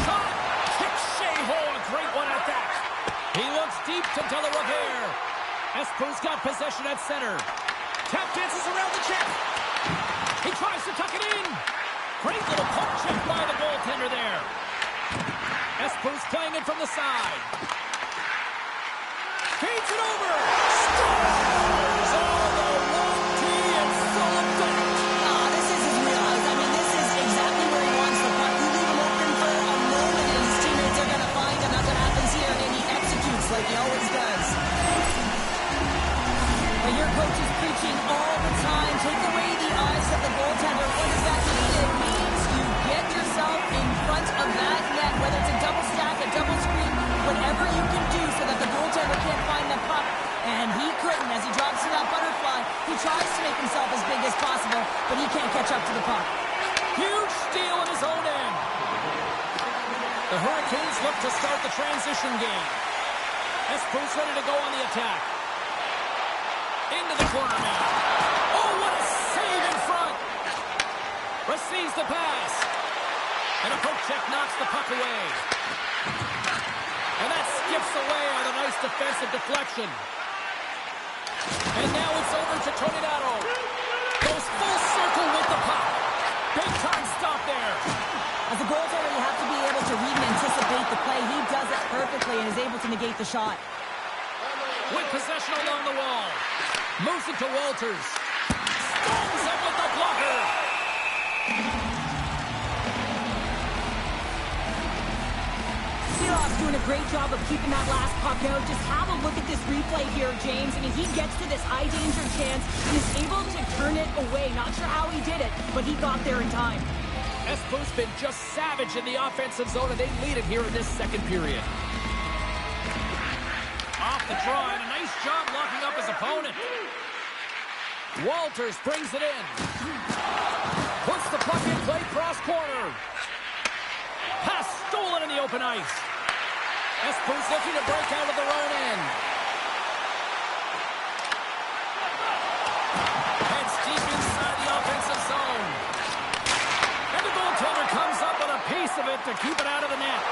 Shot. Kicks Sheho. A great one at that. He looks deep to De La Riviere. Espers got possession at center. Tap dances around the check. He tries to tuck it in. Great little poke check by the goaltender there. Espers playing it from the side. Feeds it over. Scores! catch up to the puck. Huge steal in his own end. The Hurricanes look to start the transition game. Espo's ready to go on the attack. Into the corner now. Oh, what a save in front. Receives the pass. And a poke check knocks the puck away. And that skips away on a nice defensive deflection. And now it's over to Tornado. Goes full circle with the puck. Big time stop there. As a goaltender, you have to be able to read and anticipate the play. He does it perfectly and is able to negate the shot. With possession along the wall. Moves it to Walters. Stones up with the blocker. Seeloff's doing a great job of keeping that last puck out. Just have a look at this replay here, James. I mean, he gets to this high-danger chance and is able to turn it away. Not sure how he did it, but he got there in time. Espo's been just savage in the offensive zone, and they lead it here in this second period. Off the draw, and a nice job locking up his opponent. Walters brings it in. Puts the puck in play, cross corner. Pass stolen in the open ice. Espo's looking to break out of their own end. Heads deep inside the offensive zone. And the goaltender comes up with a piece of it to keep it out of the net.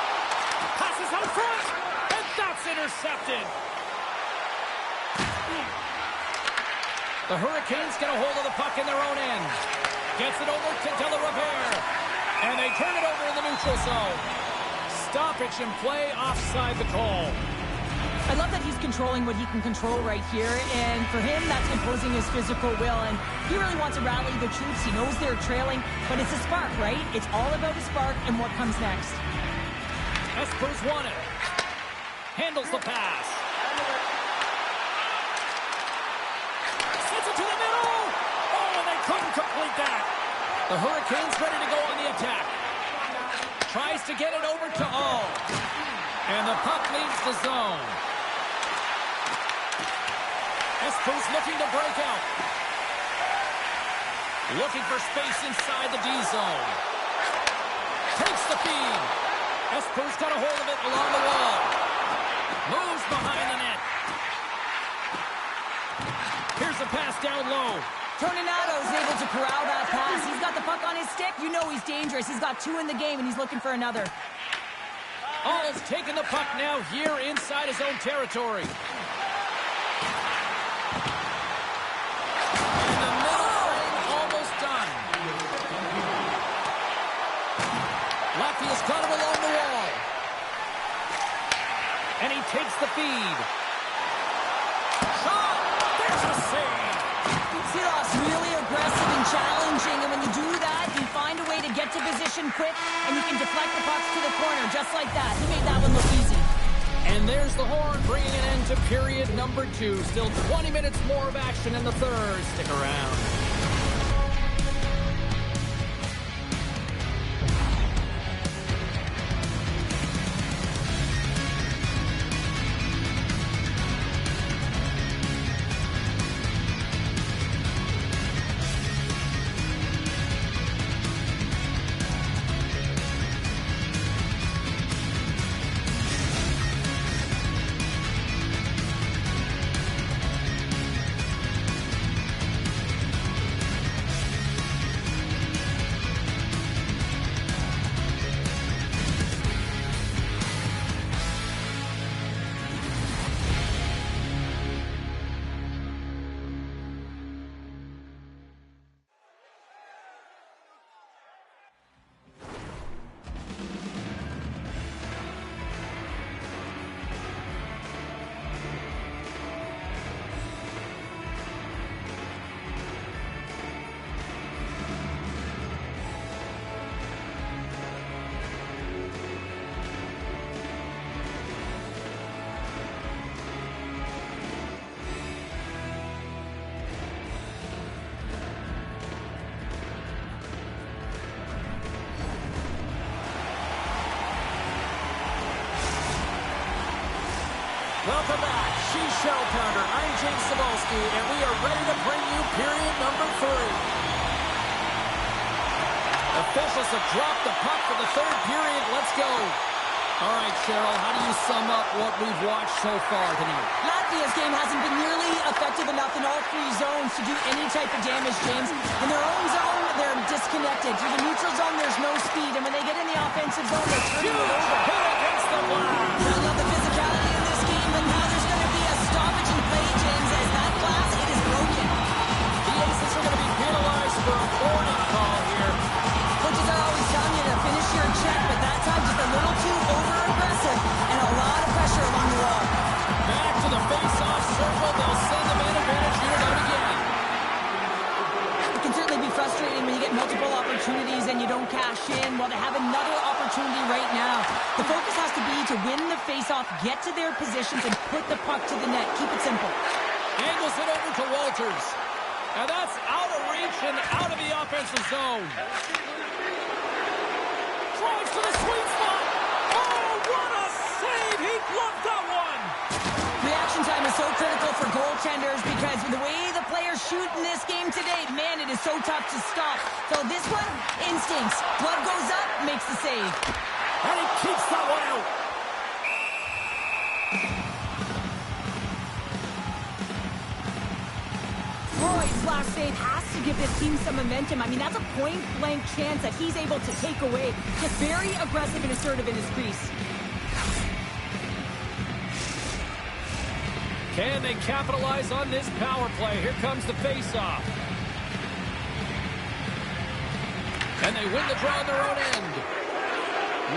Passes out front, and that's intercepted. The Hurricanes get a hold of the puck in their own end. Gets it over to De La Riviere. And they turn it over in the neutral zone. Stoppage in play, offside the call. I love that he's controlling what he can control right here, and for him, that's imposing his physical will, and he really wants to rally the troops. He knows they're trailing, but it's a spark, right? It's all about a spark and what comes next. Espo's won it. Handles the pass. Sends it to the middle. Oh, and they couldn't complete that. The Hurricanes ready to go on the attack. Tries to get it over to All. And the puck leaves the zone. Espo's looking to break out. Looking for space inside the D zone. Takes the feed. Espo's got a hold of it along the wall. Moves behind the net. Here's a pass down low. Tornado's able to corral that pass. He's got the puck on his stick. You know he's dangerous. He's got 2 in the game, and he's looking for another. All's taking the puck now here inside his own territory. In the middle frame, almost done. Latvia's got him along the wall. And he takes the feed. Shot! There's a save! Seeloff's really aggressive and challenging, and when you do that, you find a way to get to position quick, and you can deflect the pucks to the corner, just like that. He made that one look easy. And there's the horn, bringing an end to period number 2. Still 20 minutes more of action in the third. Stick around. Welcome back. She's Shell Pounder. I'm James Cebulski, and we are ready to bring you period number 3. Officials have dropped the puck for the third period. Let's go. All right, Cheryl, how do you sum up what we've watched so far tonight? Latvia's game hasn't been nearly effective enough in all three zones to do any type of damage, James. In their own zone, they're disconnected. Through the neutral zone, there's no speed. And when they get in the offensive zone, they're turning it over. Hit against the glass. I love the physicality in this game, but now there's going to be a stoppage in play, James, as that glass, it is broken. The Aces are going to be penalized for a warning call here. Coaches are always telling you to finish your check, but that time just a little too over-aggressive and a lot of pressure along the wall. Back to the face-off circle. They'll send the man advantage unit out again. It can certainly be frustrating when you get multiple opportunities and you don't cash in. Well, they have another opportunity right now. The focus has to be to win the face-off, get to their positions, and put the puck to the net. Keep it simple. Angles it over to Walters. And that's out of reach and out of the offensive zone. Drives to the sweet spot. Oh, what a save. He gloved that one. Reaction time is so critical for goaltenders because the way the players shoot in this game today, man, it is so tough to stop. So this one, instincts. Glove goes up, makes the save. And he keeps that one out. Roy's last save has to give this team some momentum. I mean, that's a point-blank chance that he's able to take away. Just very aggressive and assertive in his crease. Can they capitalize on this power play? Here comes the face-off. And they win the draw on their own end.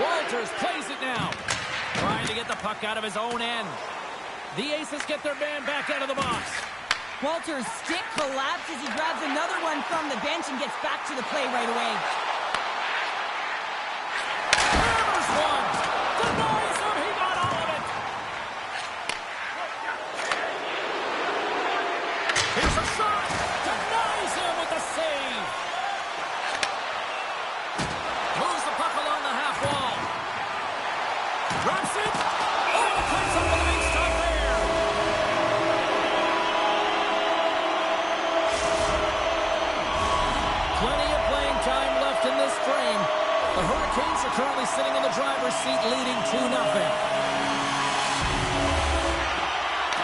Walters plays it now. Trying to get the puck out of his own end. The Aces get their man back out of the box. Walter's stick collapses. He grabs another one from the bench and gets back to the play right away. Hammers one. Denies him. He got all of it. Here's a shot. Denies him with the save. Moves the puck along the half wall. Drops it. Oh, the cleans up with a big stop there. Plenty of playing time left in this frame. The Hurricanes are currently sitting in the driver's seat leading 2-0.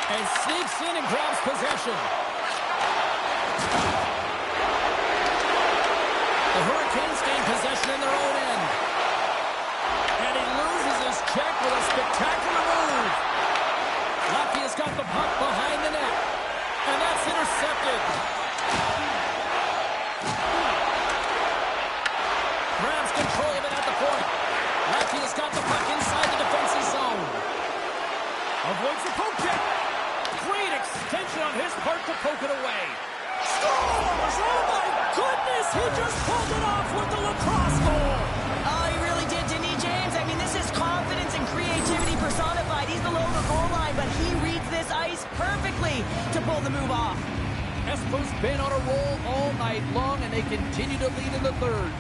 And sneaks in and grabs possession. The Hurricanes gain possession in their own end. And he loses his check with a spectacular move. Latvia's got the puck behind the net. And that's intercepted. Grabs control of it at the point. Latvia's got the puck inside the defensive zone. Avoids the poke check. Great extension on his part to poke it away. Scores! Oh my goodness! He just pulled it off with the lacrosse goal. Oh, he really did, didn't he, James? I mean, this is confidence and creativity personified. He's below the goal line, but he reads this ice perfectly to pull the move off. Espo's been on a roll all night long, and they continue to lead in the third.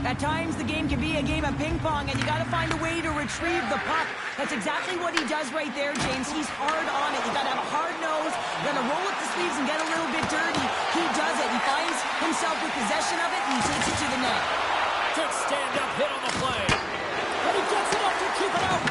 At times, the game can be a game of ping pong, and you got to find a way to retrieve the puck. That's exactly what he does right there, James. He's hard on it. You got to have a hard nose. You got to roll up the sleeves and get a little bit dirty. He does it. He finds himself with possession of it, and he takes it to the net. Good stand-up hit on the play. And he gets it up to keep it out.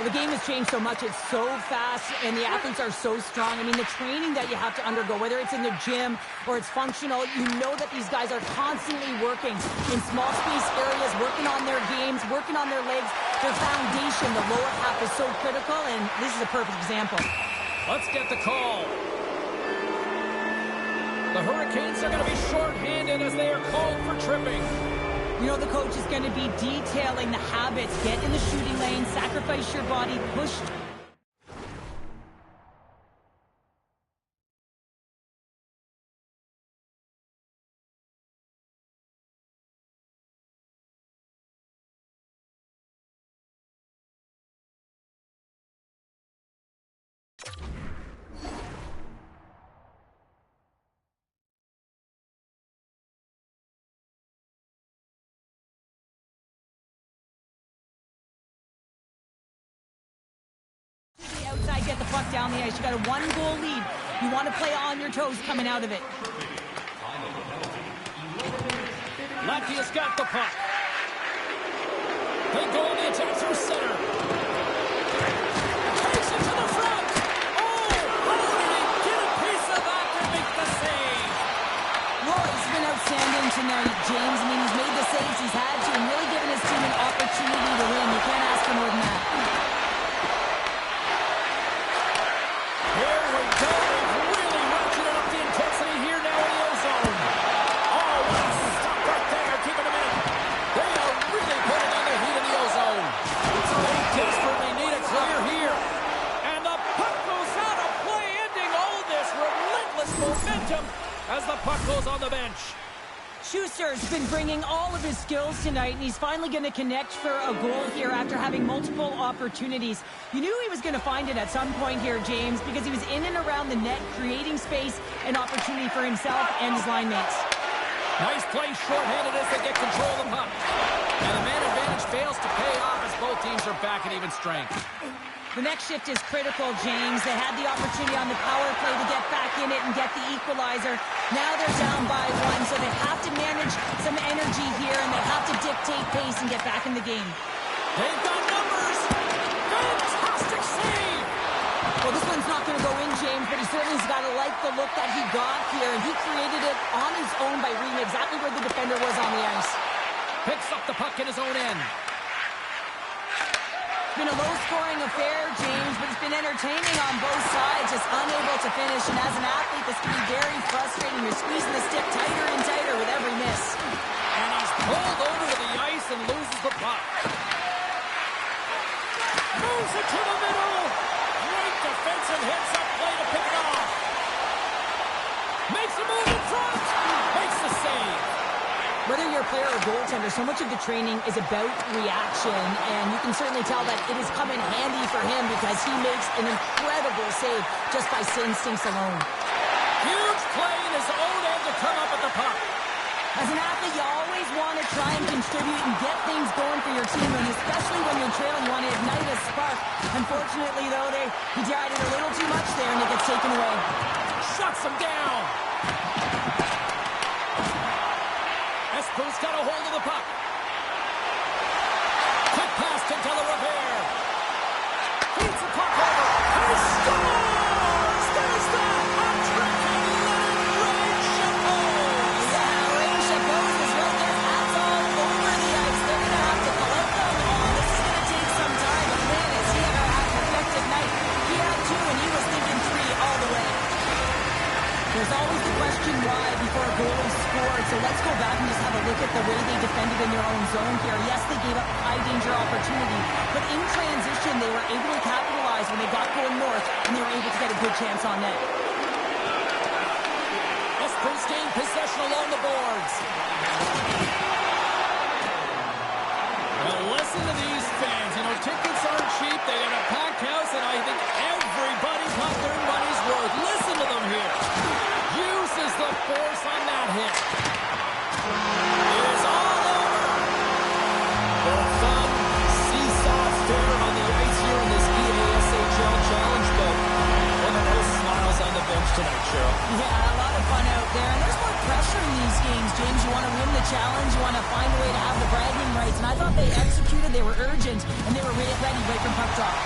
Well, the game has changed so much. It's so fast, and the athletes are so strong. I mean, the training that you have to undergo, whether it's in the gym or it's functional, you know that these guys are constantly working in small space areas, working on their games, working on their legs. Their foundation, the lower half, is so critical, and this is a perfect example. Let's get the call. The Hurricanes are going to be shorthanded as they are called for tripping. You know the coach is going to be detailing the habits. Get in the shooting lane, sacrifice your body, push. Outside, get the puck down the ice. You got a 1-goal lead. You want to play on your toes coming out of it. Hockey has got the puck. They go on the attack through center. Takes it to the front. Oh, how did he get a piece of that to make the save? Well, he's been outstanding tonight, James. I mean, he's made the saves he's had to and really given his team an opportunity to win. You can't ask for more than that. Here we go. They've really ratcheted up the intensity here now in the ozone. Oh, what a stop right there. Keeping them in. They are really putting on the heat in the ozone. They desperately need a clear here. And the puck goes out of play, ending all of this relentless momentum as the puck goes on the bench. Schuster's been bringing all of his skills tonight, and he's finally going to connect for a goal here after having multiple opportunities. You knew he was going to find it at some point here, James, because he was in and around the net, creating space and opportunity for himself and his line mates. Nice play shorthanded as they get control of the puck. And the man advantage fails to pay off as both teams are back at even strength. The next shift is critical, James. They had the opportunity on the power play to get back in it and get the equalizer. Now they're down by one, so they have to manage some energy here, and they have to dictate pace and get back in the game. They've got numbers. Fantastic save. Well, this one's not going to go in, James, but he certainly's got to like the look that he got here, and he created it on his own by reading exactly where the defender was on the ice. Picks up the puck in his own end. It's been a low-scoring affair, James, but it's been entertaining on both sides, just unable to finish. And as an athlete, this can be very frustrating. You're squeezing the stick tighter and tighter with every miss. And he's pulled over to the ice and loses the puck. Moves it to the middle. Great defensive heads-up play to pick it off. Makes a move in front. Makes the save. Whether you're a player or goaltender, so much of the training is about reaction, and you can certainly tell that it has come in handy for him because he makes an incredible save just by instincts alone. Huge play in his own end to come up with the puck. As an athlete, you always want to try and contribute and get things going for your team, and especially when you're trailing, you want to ignite a spark. Unfortunately, though, he tried it a little too much there, and it gets taken away. Shuts him down. Espo's got a hold of the puck. Quick pass to Delarive. Feeds the puck over. And he scores! There's that hat-trick and Leonard Chapeau. Yeah, Ray Chapeau is right there. Hats all over the ice. They're going to have to collect them all. This is going to take some time. But man, has he ever had an effective night. He had two, and he was thinking three all the way. There's always the question why before a goal is scored, so let's go back and just have a look at the way they defended in their own zone here. Yes, they gave up high-danger opportunity, but in transition, they were able to capitalize when they got going north, and they were able to get a good chance on net. Espo's gained possession along the boards. Well, listen to these fans. You know, tickets aren't cheap. They got a packed house, and I think everybody got their money's worth. Listen to them here. Uses the force on that hit. It is all over. The fun seesaw affair on the ice here in this EASHL Challenge, but well, there are no smiles on the bench tonight, Cheryl. Yeah, a lot of fun out there, and there's more pressure in these games, James. You want to win the challenge, you want to find a way to have the bragging rights, and I thought they executed. They were urgent, and they were ready right from puck drop.